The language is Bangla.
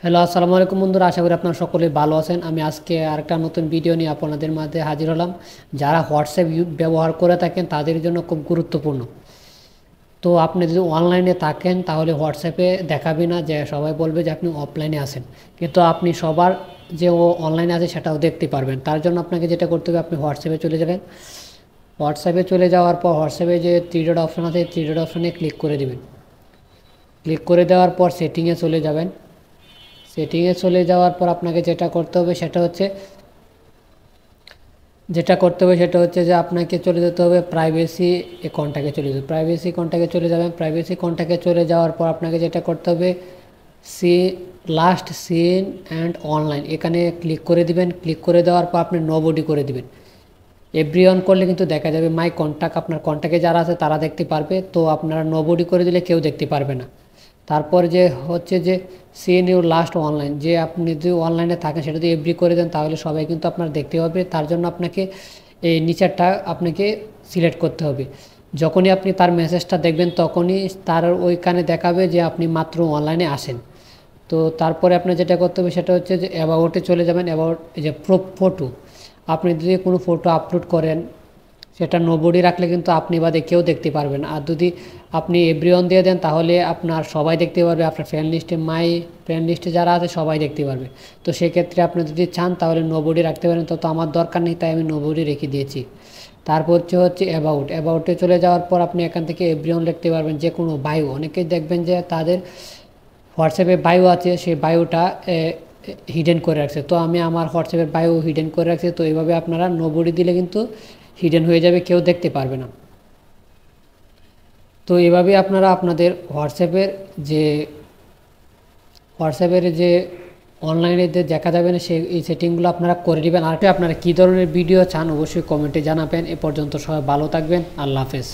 হ্যালো, আসসালামু আলাইকুম বন্ধুরা। আশা করি আপনারা সকলে ভালো আছেন। আমি আজকে আরেকটা নতুন ভিডিও নিয়ে আপনাদের মাঝে হাজির হলাম। যারা হোয়াটসঅ্যাপ ব্যবহার করে থাকেন তাদের জন্য খুব গুরুত্বপূর্ণ। তো আপনি যদি অনলাইনে থাকেন তাহলে হোয়াটসঅ্যাপে দেখাবে না, যে সবাই বলবে যে আপনি অফলাইনে আছেন, কিন্তু আপনি সবার যে ও অনলাইনে আছে সেটাও দেখতে পারবেন। তার জন্য আপনাকে যেটা করতে হবে, আপনি হোয়াটসঅ্যাপে চলে যাবেন। হোয়াটসঅ্যাপে চলে যাওয়ার পর হোয়াটসঅ্যাপে যে থ্রি ডট অপশন আছে, থ্রি ডট অপশনে ক্লিক করে দেবেন। ক্লিক করে দেওয়ার পর সেটিংয়ে চলে যাবেন। সেটিংয়ে চলে যাওয়ার পর আপনাকে যেটা করতে হবে সেটা হচ্ছে যে আপনাকে চলে যেতে হবে প্রাইভেসি কন্ট্যাক্টে চলে যাবে। প্রাইভেসি কন্ট্যাক্টে চলে যাবেন। প্রাইভেসি কন্ট্যাক্টে চলে যাওয়ার পর আপনাকে যেটা করতে হবে, সি লাস্ট সিন অ্যান্ড অনলাইন, এখানে ক্লিক করে দিবেন। ক্লিক করে দেওয়ার পর আপনি নোবডি করে দিবেন। এভরি অন করলে কিন্তু দেখা যাবে মাই কন্ট্যাক্ট, আপনার কন্ট্যাক্টে যারা আছে তারা দেখতে পারবে। তো আপনারা নোবডি করে দিলে কেউ দেখতে পারবে না। তারপর যে হচ্ছে যে সিন ইউর লাস্ট অনলাইন, যে আপনি যদি অনলাইনে থাকেন সেটা যদি এভরি করে দেন তাহলে সবাই কিন্তু আপনার দেখতে পাবে। তার জন্য আপনাকে এই নিচেরটা আপনাকে সিলেক্ট করতে হবে। যখনই আপনি তার মেসেজটা দেখবেন তখনই তার ওইখানে দেখাবে যে আপনি মাত্র অনলাইনে আসেন। তো তারপরে আপনার যেটা করতে হবে সেটা হচ্ছে যে অ্যাবাউটে চলে যাবেন। অ্যাবাউট এই যে ফটো, আপনি যদি কোনো ফটো আপলোড করেন সেটা নোবডি রাখলে কিন্তু আপনি বাদে কেউ দেখতে পারবেন। আর যদি আপনি এভরিওয়ান দিয়ে দেন তাহলে আপনার সবাই দেখতে পারবে, আপনার ফ্রেন্ড লিস্টে মাই ফ্রেন্ড লিস্টে যারা আছে সবাই দেখতে পারবে। তো সেক্ষেত্রে আপনি যদি চান তাহলে নোবডি রাখতে পারেন, তো আমার দরকার নেই তাই আমি নোবডি রেখে দিয়েছি। তারপর হচ্ছে অ্যাবাউটে চলে যাওয়ার পর আপনি এখান থেকে এভরিওয়ান লিখতে পারবেন, যে কোনো বায়ো। অনেকেই দেখবেন যে তাদের হোয়াটসঅ্যাপে বায়ো আছে, সেই বায়োটা হিডেন করে রাখছে। তো আমি আমার হোয়াটসঅ্যাপের বায়ো হিডেন করে রাখছি। তো এইভাবে আপনারা নোবডি দিলে কিন্তু হিডেন হয়ে যাবে, কেউ দেখতে পারবে না। তো এভাবে আপনারা আপনাদের হোয়াটসঅ্যাপের যে অনলাইনে যে দেখা যাবে না সেই এই সেটিংগুলো আপনারা করে নেবেন। আর আপনারা কী ধরনের ভিডিও চান অবশ্যই কমেন্টে জানাবেন। এ পর্যন্ত সবাই ভালো থাকবেন। আল্লাহ হাফেজ।